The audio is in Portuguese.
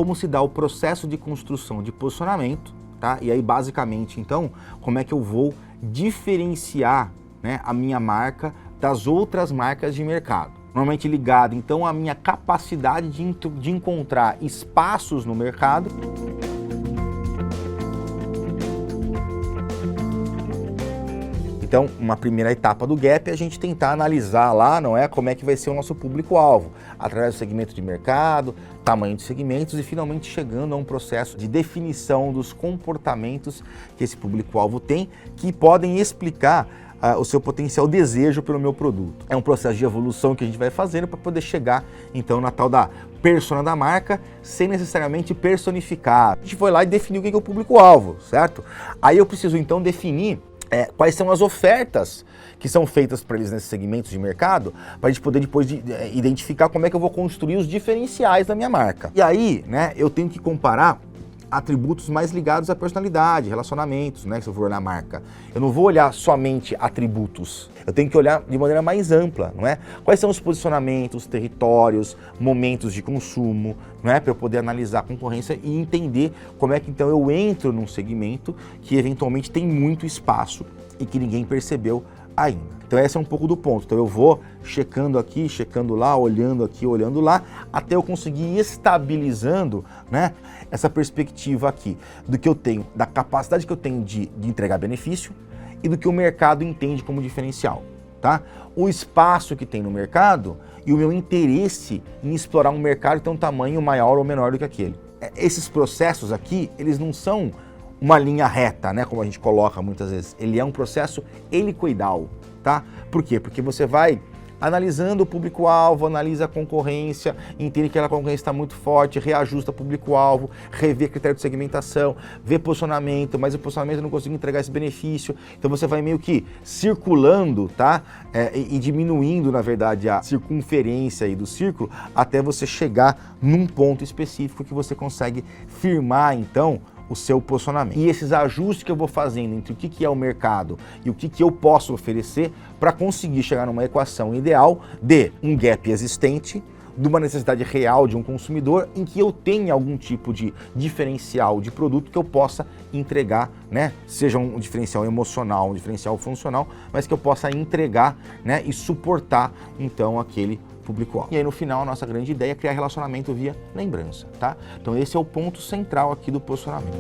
como se dá o processo de construção de posicionamento, tá? E aí basicamente então, como é que eu vou diferenciar, né, a minha marca das outras marcas de mercado. Normalmente ligado então à minha capacidade de encontrar espaços no mercado. Então, uma primeira etapa do Gap é a gente tentar analisar lá, não é, como é que vai ser o nosso público-alvo, através do segmento de mercado, tamanho de segmentos e finalmente chegando a um processo de definição dos comportamentos que esse público-alvo tem, que podem explicar o seu potencial desejo pelo meu produto. É um processo de evolução que a gente vai fazendo para poder chegar, então, na tal da persona da marca, sem necessariamente personificar. A gente foi lá e definiu o que é o público-alvo, certo? Aí eu preciso, então, definir quais são as ofertas que são feitas para eles nesses segmentos de mercado, para a gente poder depois identificar como é que eu vou construir os diferenciais da minha marca. E aí, né, eu tenho que comparar atributos mais ligados à personalidade, relacionamentos, né, se eu for olhar a marca. Eu não vou olhar somente atributos, eu tenho que olhar de maneira mais ampla, não é? Quais são os posicionamentos, territórios, momentos de consumo, não é? Para eu poder analisar a concorrência e entender como é que então eu entro num segmento que eventualmente tem muito espaço e que ninguém percebeu ainda. Então esse é um pouco do ponto. Então eu vou checando aqui, checando lá, olhando aqui, olhando lá, até eu conseguir ir estabilizando, né, essa perspectiva aqui do que eu tenho, da capacidade que eu tenho de entregar benefício e do que o mercado entende como diferencial, tá? O espaço que tem no mercado e o meu interesse em explorar um mercado que tem um tamanho maior ou menor do que aquele. Esses processos aqui, eles não são uma linha reta, né, como a gente coloca muitas vezes. Ele é um processo helicoidal, tá? Por quê? Porque você vai analisando o público-alvo, analisa a concorrência, entende que a concorrência está muito forte, reajusta o público-alvo, revê critério de segmentação, vê posicionamento, mas o posicionamento eu não consigo entregar esse benefício. Então você vai meio que circulando, tá? E diminuindo, na verdade, a circunferência aí do círculo até você chegar num ponto específico que você consegue firmar, então, o seu posicionamento. E esses ajustes que eu vou fazendo entre o que é o mercado e o que eu posso oferecer para conseguir chegar numa equação ideal de um gap existente, de uma necessidade real de um consumidor em que eu tenha algum tipo de diferencial de produto que eu possa entregar, né? Seja um diferencial emocional, um diferencial funcional, mas que eu possa entregar, né? E suportar então aquele público-alvo. E aí no final a nossa grande ideia é criar relacionamento via lembrança, tá? Então esse é o ponto central aqui do posicionamento.